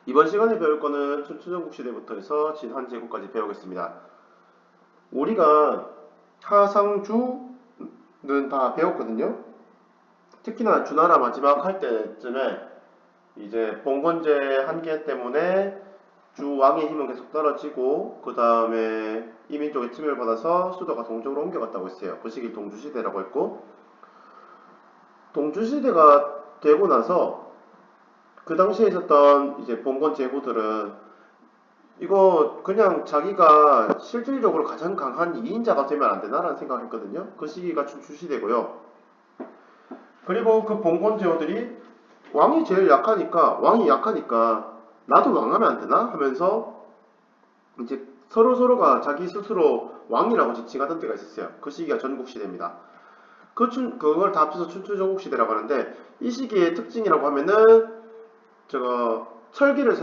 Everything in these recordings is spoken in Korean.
이번 시간에 배울 거는 춘추전국 시대부터 해서 진한제국까지 배우겠습니다. 우리가 하상주는 다 배웠거든요. 특히나 주나라 마지막 할 때쯤에 이제 봉건제 한계 때문에 주왕의 힘은 계속 떨어지고 그 다음에 이민 쪽에 침입을 받아서 수도가 동쪽으로 옮겨갔다고 했어요. 그 시기 동주시대라고 했고, 동주시대가 되고 나서 그 당시에 있었던 이제 봉건 제후들은 이거 그냥 자기가 실질적으로 가장 강한 2인자가 되면 안 되나라는 생각을 했거든요. 그 시기가 춘추시대고요. 그리고 그 봉건 제후들이 왕이 약하니까 나도 왕하면 안 되나 하면서 이제 서로가 자기 스스로 왕이라고 지칭하던 때가 있었어요. 그 시기가 전국시대입니다. 그걸 다 합쳐서 춘추전국시대라고 하는데, 이 시기의 특징이라고 하면은 저거 철기를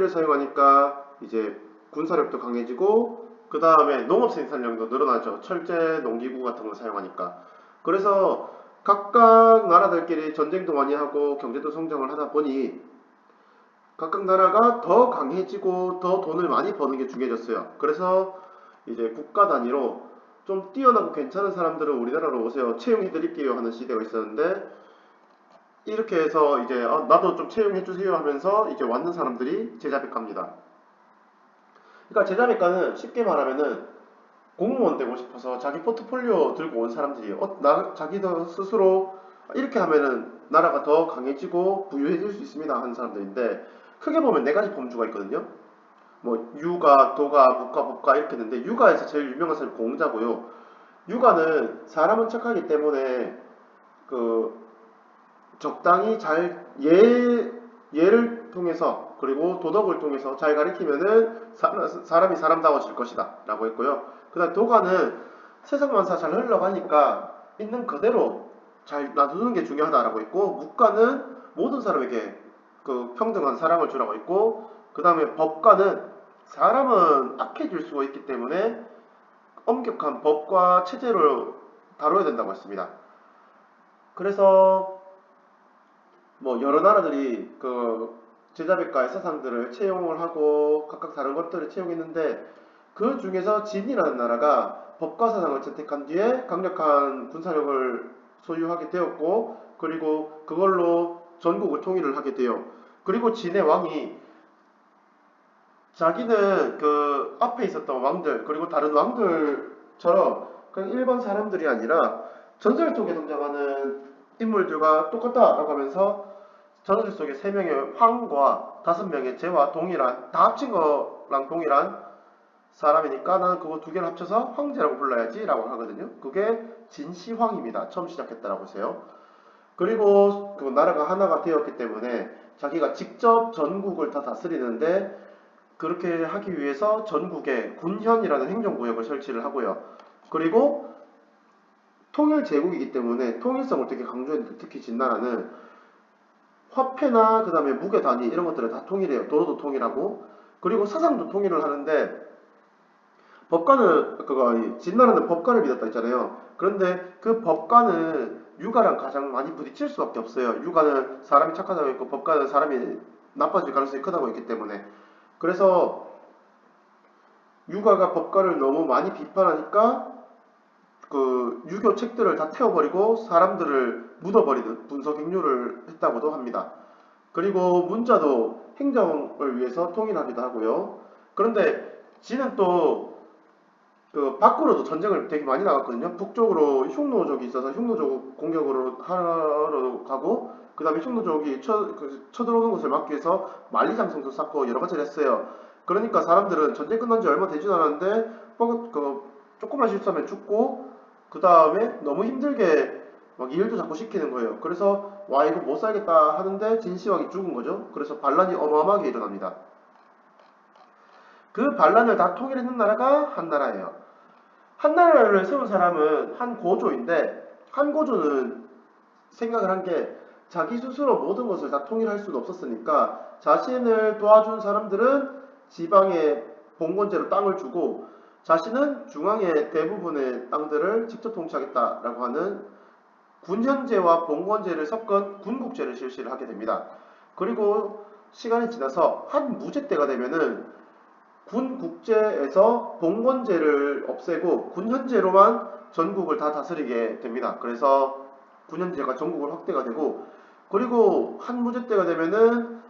사용하니까 이제 군사력도 강해지고 그 다음에 농업 생산량도 늘어나죠. 철제 농기구 같은 걸 사용하니까. 그래서 각각 나라들끼리 전쟁도 많이 하고 경제도 성장을 하다 보니 각각 나라가 더 강해지고 더 돈을 많이 버는 게 중요해졌어요. 그래서 이제 국가 단위로 좀 뛰어나고 괜찮은 사람들은 우리나라로 오세요. 채용해드릴게요 하는 시대가 있었는데, 이렇게 해서 이제 나도 좀 채용해주세요 하면서 이제 왔는 사람들이 제자백가입니다. 그러니까 제자백가는 쉽게 말하면은 공무원 되고 싶어서 자기 포트폴리오 들고 온 사람들이 자기도 스스로 이렇게 하면은 나라가 더 강해지고 부유해질 수 있습니다 하는 사람들인데, 크게 보면 네 가지 범주가 있거든요. 뭐 유가, 도가, 묵가, 법가 이렇게 있는데, 유가에서 제일 유명한 사람이 공자고요. 유가는 사람은 착하기 때문에 그 적당히 예를 통해서 그리고 도덕을 통해서 잘 가리키면은 사람이 사람다워질 것이다 라고 했고요. 그 다음 도가는 세상 만사 잘 흘러가니까 있는 그대로 잘 놔두는 게 중요하다라고 했고, 묵가는 모든 사람에게 그 평등한 사랑을 주라고 했고, 그 다음에 법가는 사람은 악해질 수가 있기 때문에 엄격한 법과 체제를 다뤄야 된다고 했습니다. 그래서 뭐 여러 나라들이 그 제자백과의 사상들을 채용을 하고 각각 다른 것들을 채용했는데, 그 중에서 진이라는 나라가 법과 사상을 채택한 뒤에 강력한 군사력을 소유하게 되었고, 그리고 그걸로 전국을 통일을 하게 돼요. 그리고 진의 왕이 자기는 그 앞에 있었던 왕들 그리고 다른 왕들처럼 그냥 일반 사람들이 아니라 전설 속에 등장하는 인물들과 똑같다라고 하면서 전설 속에 3명의 황과 5명의 제와 동일한, 다 합친 거랑 동일한 사람이니까 나는 그거 두 개를 합쳐서 황제라고 불러야지 라고 하거든요. 그게 진시황입니다. 처음 시작했다라고 했어요. 그리고 그 나라가 하나가 되었기 때문에 자기가 직접 전국을 다 다스리는데, 그렇게 하기 위해서 전국에 군현이라는 행정구역을 설치를 하고요. 그리고 통일 제국이기 때문에 통일성을 되게 강조했는데, 특히 진나라는 화폐나 그 다음에 무게 단위 이런 것들을 다 통일해요. 도로도 통일하고 그리고 사상도 통일을 하는데, 법관은 그거 진나라는 법관을 믿었다 했잖아요. 그런데 그 법관은 유가랑 가장 많이 부딪힐 수밖에 없어요. 유가는 사람이 착하다고 했고 법관은 사람이 나빠질 가능성이 크다고 했기 때문에. 그래서 유가가 법관을 너무 많이 비판하니까 그 유교 책들을 다 태워버리고 사람들을 묻어버리는 분서객류를 했다고도 합니다. 그리고 문자도 행정을 위해서 통일하기도 하고요. 그런데 지는 또 그 밖으로도 전쟁을 되게 많이 나갔거든요. 북쪽으로 흉노족이 있어서 흉노족 공격으로 하러 가고, 그 다음에 흉노족이 쳐들어오는 것을 막기 위해서 만리장성도 쌓고 여러 가지를 했어요. 그러니까 사람들은 전쟁 끝난 지 얼마 되지도 않았는데 조금만 실수하면 죽고, 그 다음에 너무 힘들게 막 일도 자꾸 시키는 거예요. 그래서 와 이거 못 살겠다 하는데 진시황이 죽은 거죠. 그래서 반란이 어마어마하게 일어납니다. 그 반란을 다 통일했는 나라가 한나라예요. 한나라를 세운 사람은 한고조인데, 한고조는 생각을 한 게 자기 스스로 모든 것을 다 통일할 수는 없었으니까 자신을 도와준 사람들은 지방의 봉건제로 땅을 주고, 자신은 중앙의 대부분의 땅들을 직접 통치하겠다라고 하는 군현제와 봉건제를 섞은 군국제를 실시를 하게 됩니다. 그리고 시간이 지나서 한 무제 때가 되면은 군 국제에서 봉건제를 없애고 군현제로만 전국을 다 다스리게 됩니다. 그래서 군현제가 전국을 확대가 되고, 그리고 한 무제 때가 되면은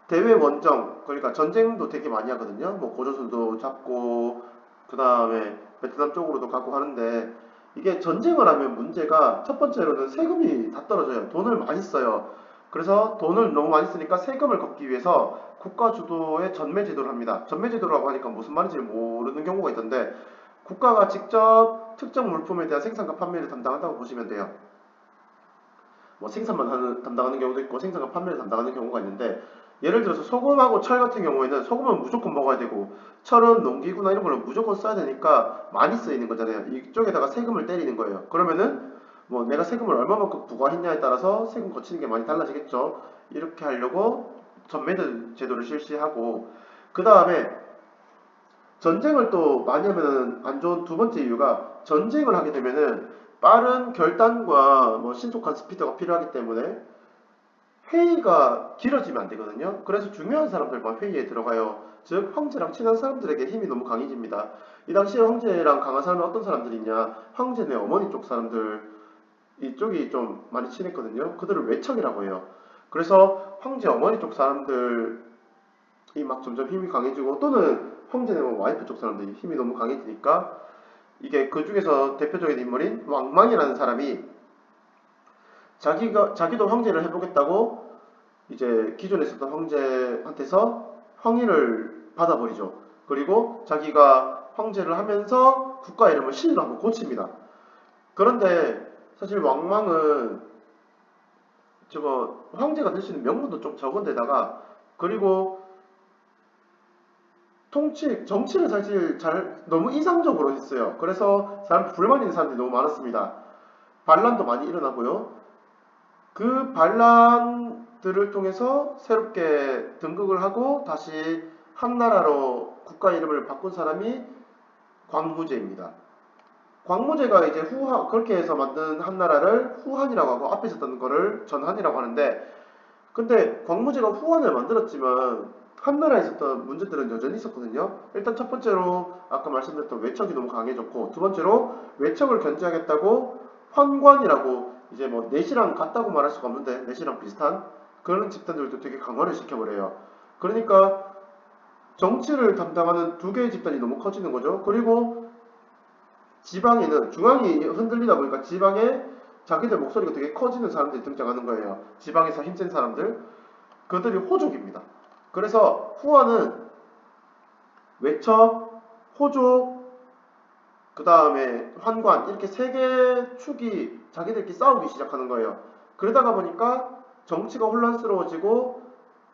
대외 원정, 그러니까 전쟁도 되게 많이 하거든요. 뭐 고조선도 잡고 그 다음에 베트남 쪽으로도 가고 하는데, 이게 전쟁을 하면 문제가 첫 번째로는 세금이 다 떨어져요. 돈을 많이 써요. 그래서 돈을 너무 많이 쓰니까 세금을 걷기 위해서 국가 주도의 전매 제도를 합니다. 전매 제도라고 하니까 무슨 말인지 모르는 경우가 있던데, 국가가 직접 특정 물품에 대한 생산과 판매를 담당한다고 보시면 돼요. 뭐 담당하는 경우도 있고 생산과 판매를 담당하는 경우가 있는데, 예를 들어서 소금하고 철 같은 경우에는 소금은 무조건 먹어야 되고 철은 농기구나 이런 걸로 무조건 써야 되니까 많이 쓰이는 거잖아요. 이쪽에다가 세금을 때리는 거예요. 그러면은 뭐 내가 세금을 얼마만큼 부과했냐에 따라서 세금 거치는 게 많이 달라지겠죠. 이렇게 하려고 전매제 제도를 실시하고, 그 다음에 전쟁을 또 많이 하면은 안 좋은 두 번째 이유가, 전쟁을 하게 되면은 빠른 결단과 뭐 신속한 스피드가 필요하기 때문에 회의가 길어지면 안 되거든요. 그래서 중요한 사람들만 회의에 들어가요. 즉 황제랑 친한 사람들에게 힘이 너무 강해집니다. 이 당시에 황제랑 강한 사람은 어떤 사람들이 있냐? 황제네 어머니 쪽 사람들, 이쪽이 좀 많이 친했거든요. 그들을 외척이라고 해요. 그래서 황제 어머니 쪽 사람들이 막 점점 힘이 강해지고, 또는 황제네 뭐 와이프 쪽 사람들이 힘이 너무 강해지니까, 이게 그 중에서 대표적인 인물인 왕망이라는 사람이 자기도 황제를 해보겠다고 이제 기존에 있었던 황제한테서 황위를 받아버리죠. 그리고 자기가 황제를 하면서 국가 이름을 신으로 한번 고칩니다. 그런데 사실 왕망은 저거 황제가 될 수 있는 명분도 좀 적은 데다가, 그리고 정치를 사실 너무 이상적으로 했어요. 그래서 불만 있는 사람들이 너무 많았습니다. 반란도 많이 일어나고요. 그 반란들을 통해서 새롭게 등극을 하고 다시 한나라로 국가 이름을 바꾼 사람이 광무제입니다. 광무제가 이제 그렇게 해서 만든 한나라를 후한이라고 하고, 앞에 있었던 거를 전한이라고 하는데, 근데 광무제가 후한을 만들었지만 한나라에 있었던 문제들은 여전히 있었거든요. 일단 첫 번째로 아까 말씀드렸던 외척이 너무 강해졌고, 두 번째로 외척을 견제하겠다고 환관이라고, 이제 뭐 넷이랑 같다고 말할 수가 없는데 넷이랑 비슷한 그런 집단들도 되게 강화를 시켜버려요. 그러니까 정치를 담당하는 두 개의 집단이 너무 커지는 거죠. 그리고 지방에는 중앙이 흔들리다 보니까 지방에 자기들 목소리가 되게 커지는 사람들이 등장하는 거예요. 지방에서 힘센 사람들. 그들이 호족입니다. 그래서 후한은 외척, 호족, 그 다음에 환관, 이렇게 세 개의 축이 자기들끼리 싸우기 시작하는 거예요. 그러다가 보니까 정치가 혼란스러워지고,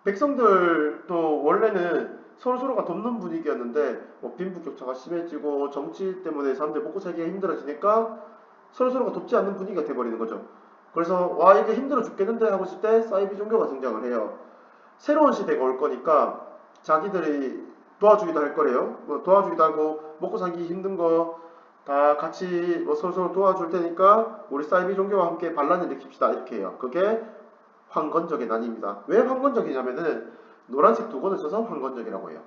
백성들도 원래는 서로서로가 돕는 분위기였는데 뭐 빈부격차가 심해지고 정치 때문에 사람들이 먹고 살기가 힘들어지니까 서로서로가 돕지 않는 분위기가 돼버리는 거죠. 그래서 와 이게 힘들어 죽겠는데 하고 있을 때 사이비 종교가 등장을 해요. 새로운 시대가 올 거니까 자기들이 도와주기도 할 거래요. 뭐 도와주기도 하고, 먹고 살기 힘든 거 다 같이 뭐 서로서로 도와줄 테니까 우리 사이비 종교와 함께 반란을 일으킵시다 이렇게 해요. 그게 황건적의 난입니다. 왜 황건적이냐면은 노란색 두 권을 써서 황건적이라고 해요.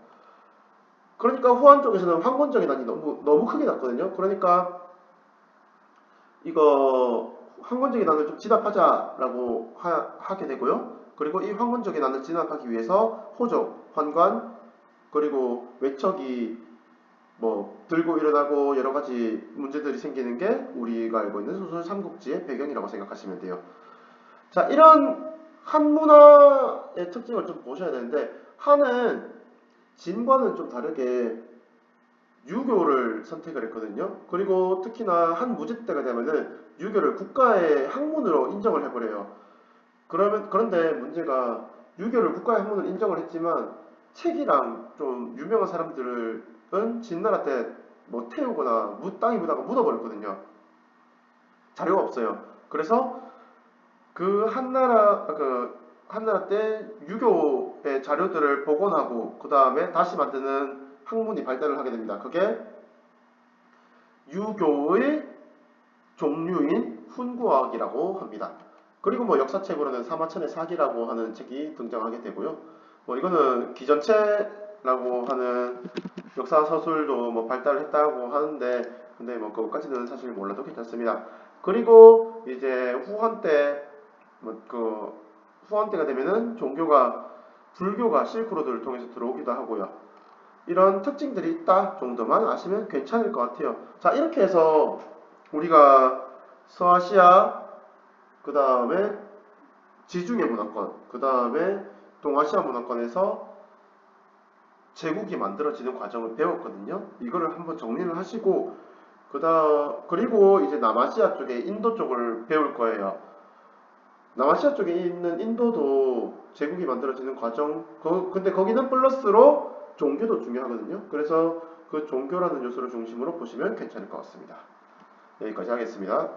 그러니까 후한 쪽에서는 황건적의 난이 너무 크게 났거든요. 그러니까 이거 황건적의 난을 좀 진압하자라고 하게 되고요. 그리고 이 황건적의 난을 진압하기 위해서 호족, 환관, 그리고 외척이 뭐 들고 일어나고 여러 가지 문제들이 생기는 게 우리가 알고 있는 소설 삼국지의 배경이라고 생각하시면 돼요. 자, 이런 한 문화의 특징을 좀 보셔야 되는데, 한은 진과는 좀 다르게 유교를 선택을 했거든요. 그리고 특히나 한 무제 때가 되면은 유교를 국가의 학문으로 인정을 해버려요. 그런데 문제가, 유교를 국가의 학문으로 인정을 했지만 책이랑 좀 유명한 사람들은 진나라 때 뭐 태우거나 땅에 묻다가 묻어버렸거든요. 자료가 없어요. 그래서 한나라 때 유교의 자료들을 복원하고 그 다음에 다시 만드는 학문이 발달을 하게 됩니다. 그게 유교의 종류인 훈구학이라고 합니다. 그리고 뭐 역사책으로는 사마천의 사기라고 하는 책이 등장하게 되고요. 뭐 이거는 기전체라고 하는 역사 서술도 뭐 발달했다고 하는데, 근데 뭐 그것까지는 사실 몰라도 괜찮습니다. 그리고 이제 후한 때, 후한 때가 되면은 불교가 실크로드를 통해서 들어오기도 하고요. 이런 특징들이 있다 정도만 아시면 괜찮을 것 같아요. 자, 이렇게 해서 우리가 서아시아, 그 다음에 지중해 문화권, 그 다음에 동아시아 문화권에서 제국이 만들어지는 과정을 배웠거든요. 이거를 한번 정리를 하시고, 그리고 이제 남아시아 쪽에 인도 쪽을 배울 거예요. 남아시아 쪽에 있는 인도도 제국이 만들어지는 과정, 근데 거기는 플러스로 종교도 중요하거든요. 그래서 그 종교라는 요소를 중심으로 보시면 괜찮을 것 같습니다. 여기까지 하겠습니다.